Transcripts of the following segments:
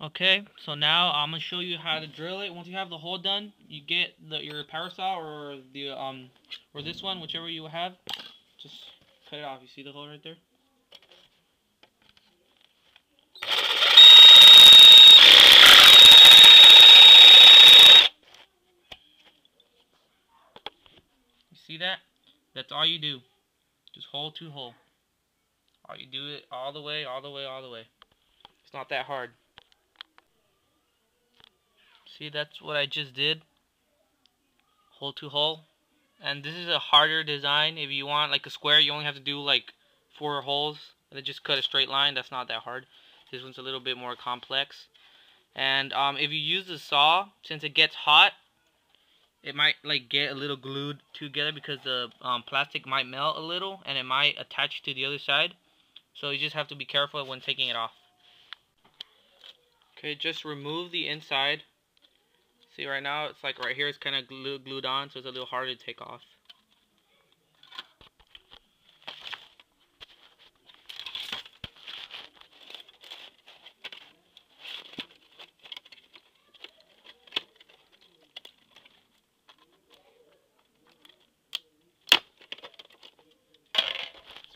Okay, so now I'm gonna show you how to drill it. Once you have the hole done, you get your power saw or this one, whichever you have. Just cut it off. You see the hole right there? You see that? That's all you do. Just hole to hole. All you do it all the way, all the way, all the way. It's not that hard. See, that's what I just did. Hole to hole. And this is a harder design. If you want like a square, you only have to do like 4 holes and then just cut a straight line. That's not that hard. This one's a little bit more complex. And if you use the saw, since it gets hot, it might like get a little glued together because the plastic might melt a little and it might attach to the other side. So you just have to be careful when taking it off. Okay, just remove the inside. See, right now it's like right here it's kind of glued on, so it's a little harder to take off.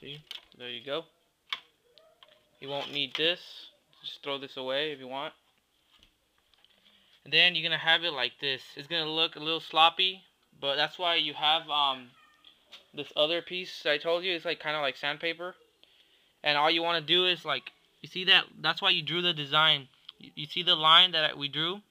See, there you go. You won't need this. Just throw this away if you want. And then you're gonna have it like this. It's gonna look a little sloppy, but that's why you have this other piece I told you. It's like kind of like sandpaper, and all you want to do is like, you see that? That's why you drew the design. You see the line that we drew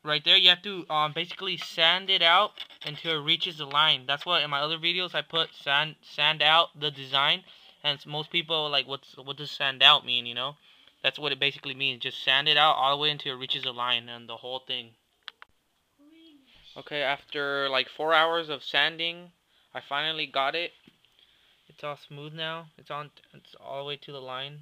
right there? You have to basically sand it out until it reaches the line. That's what in my other videos I put sand out the design, and most people are like, what does sand out mean? You know, that's what it basically means. Just sand it out all the way until it reaches the line and the whole thing. Okay, after like 4 hours of sanding, I finally got it. It's all smooth now. It's all the way to the line.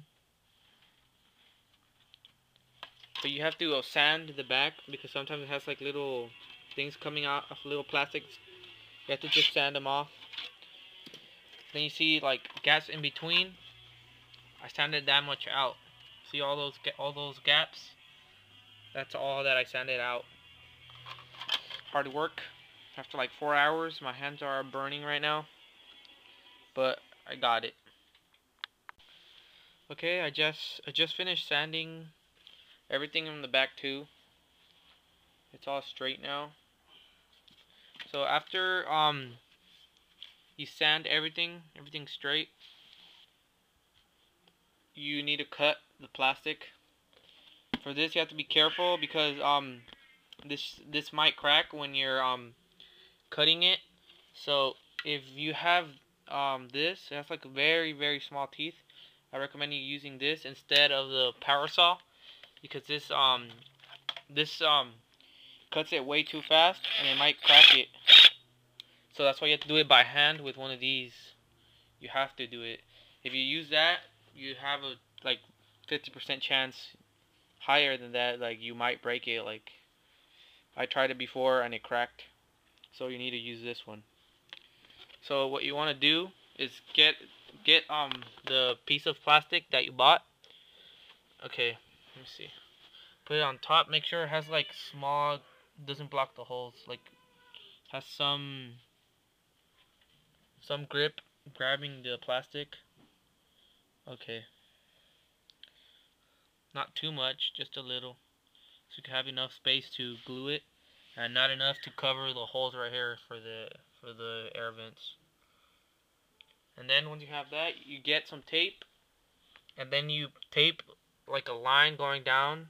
But you have to sand the back because sometimes it has like little things coming out of little plastics. You have to just sand them off. Then you see like gaps in between. I sanded that much out. See all those gaps? That's all that I sanded out. Hard work. After like 4 hours, my hands are burning right now. But I got it. Okay, I just finished sanding everything in the back too. It's all straight now. So after you sand everything straight, you need to cut the plastic. For this you have to be careful because this might crack when you're cutting it. So if you have this, it has like very small teeth. I recommend you using this instead of the power saw because this cuts it way too fast and it might crack it. So that's why you have to do it by hand with one of these. You have to do it. If you use that, you have a like 50% chance higher than that, like you might break it. Like I tried it before and it cracked. So you need to use this one. So what you want to do is get the piece of plastic that you bought. Okay, let me see. Put it on top. Make sure it has like small, doesn't block the holes. Like has some grip grabbing the plastic. Okay. Not too much, just a little. So you can have enough space to glue it and not enough to cover the holes right here for the air vents. And then once you have that, you get some tape and then you tape like a line going down,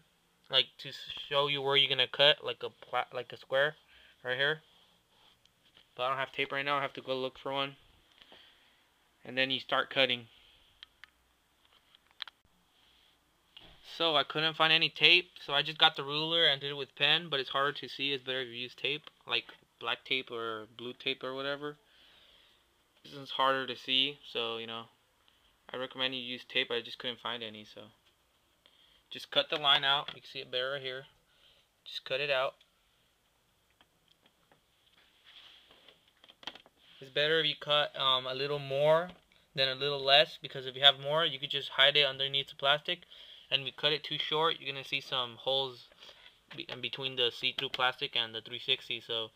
like to show you where you're gonna cut, like a square right here. But I don't have tape right now. I have to go look for one. And then you start cutting. So I couldn't find any tape, so I just got the ruler and did it with pen, but it's harder to see. It's better if you use tape, like black tape or blue tape or whatever. This is harder to see, so you know, I recommend you use tape. I just couldn't find any, so just cut the line out. You can see it better right here. Just cut it out. It's better if you cut a little more than a little less, because if you have more, you could just hide it underneath the plastic and we cut it too short, you're gonna see some holes in between the see-through plastic and the 360. So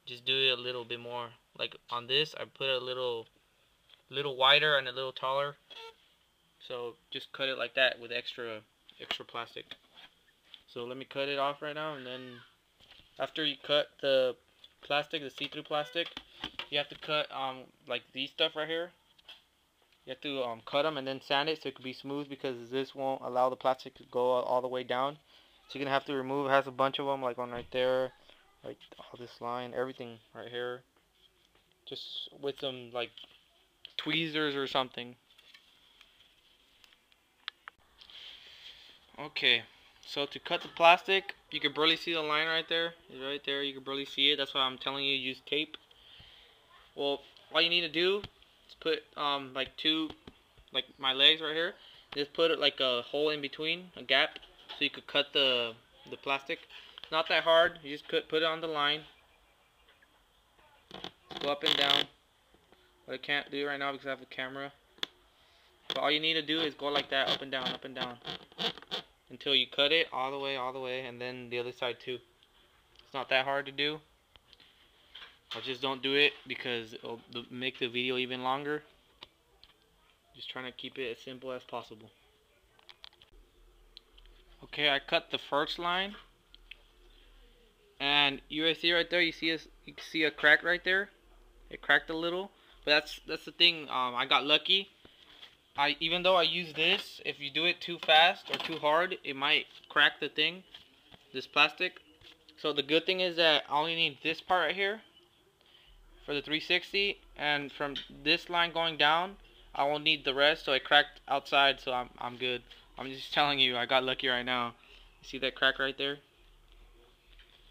just do it a little bit more. Like on this, I put it a little wider and a little taller. So just cut it like that with extra plastic. So let me cut it off right now, and then after you cut the plastic, the see-through plastic, you have to cut like these stuff right here. You have to cut them and then sand it so it can be smooth, because this won't allow the plastic to go all the way down. So you're gonna have to remove. It has a bunch of them, like one right there, like all this line, everything right here, just with some like tweezers or something. Okay, so to cut the plastic, you can barely see the line right there. It's right there, you can barely see it. That's why I'm telling you use tape. Well, all you need to do is put like like my legs right here. Just put it like a hole in between, a gap, so you could cut the plastic. Not that hard. You just put it on the line. Go up and down. But I can't do it right now because I have a camera. But all you need to do is go like that, up and down, until you cut it all the way, and then the other side too. It's not that hard to do. I just don't do it because it'll make the video even longer. Just trying to keep it as simple as possible. Okay, I cut the first line, and you see right there, you can see a crack right there. It cracked a little, but that's the thing. I got lucky. Even though I use this, if you do it too fast or too hard, it might crack the thing, this plastic. So the good thing is that I only need this part right here for the 360, and from this line going down, I won't need the rest. So it cracked outside, so I'm good. I'm just telling you, I got lucky right now. You see that crack right there?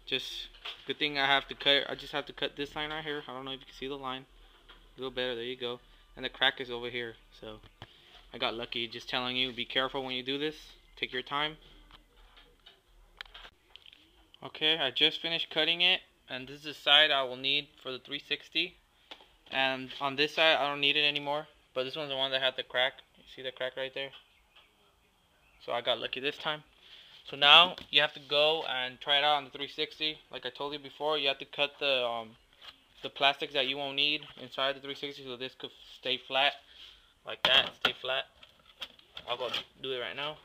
Just good thing I have to cut. I just have to cut this line right here. I don't know if you can see the line. A little better. There you go. And the crack is over here. So I got lucky. Just telling you, be careful when you do this. Take your time. Okay, I just finished cutting it, and this is the side I will need for the 360. And on this side, I don't need it anymore. But this one's the one that had the crack. You see the crack right there? So I got lucky this time. So now you have to go and try it out on the 360. Like I told you before, you have to cut the plastics that you won't need inside the 360, so this could stay flat, like that, stay flat. I'll go do it right now.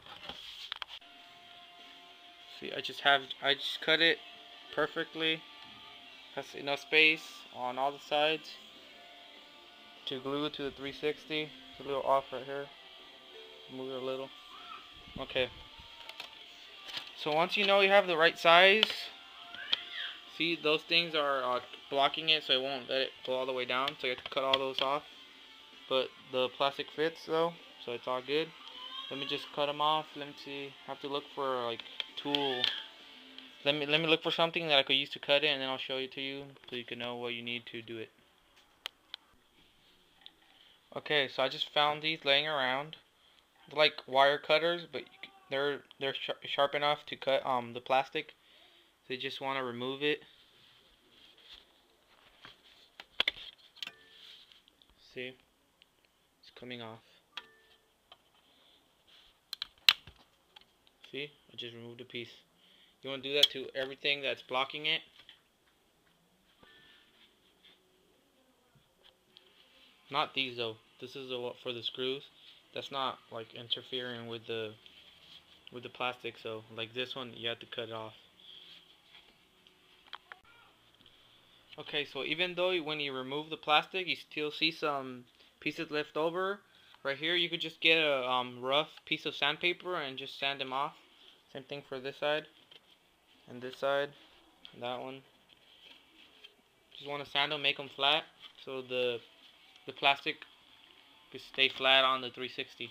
See, I just cut it perfectly. Has enough space on all the sides to glue it to the 360. It's a little off right here. Move it a little. Okay. So once you know you have the right size, see those things are blocking it, so it won't let it go all the way down. So you have to cut all those off. But the plastic fits though, so it's all good. Let me just cut them off. Let me see. I have to look for like tool. Let me look for something that I could use to cut it, and then I'll show it to you so you can know what you need to do it. Okay, so I just found these laying around. They're like wire cutters, but they're sharp enough to cut the plastic. So you just want to remove it. See, it's coming off. See, I just removed a piece. You want to do that to everything that's blocking it. Not these though. This is for the screws. That's not like interfering with the plastic. So like this one, you have to cut it off. Okay, so even though when you remove the plastic, you still see some pieces left over. Right here, you could just get a rough piece of sandpaper and just sand them off. Same thing for this side, and this side, and that one. Just want to sand them, make them flat, so the plastic could stay flat on the 360.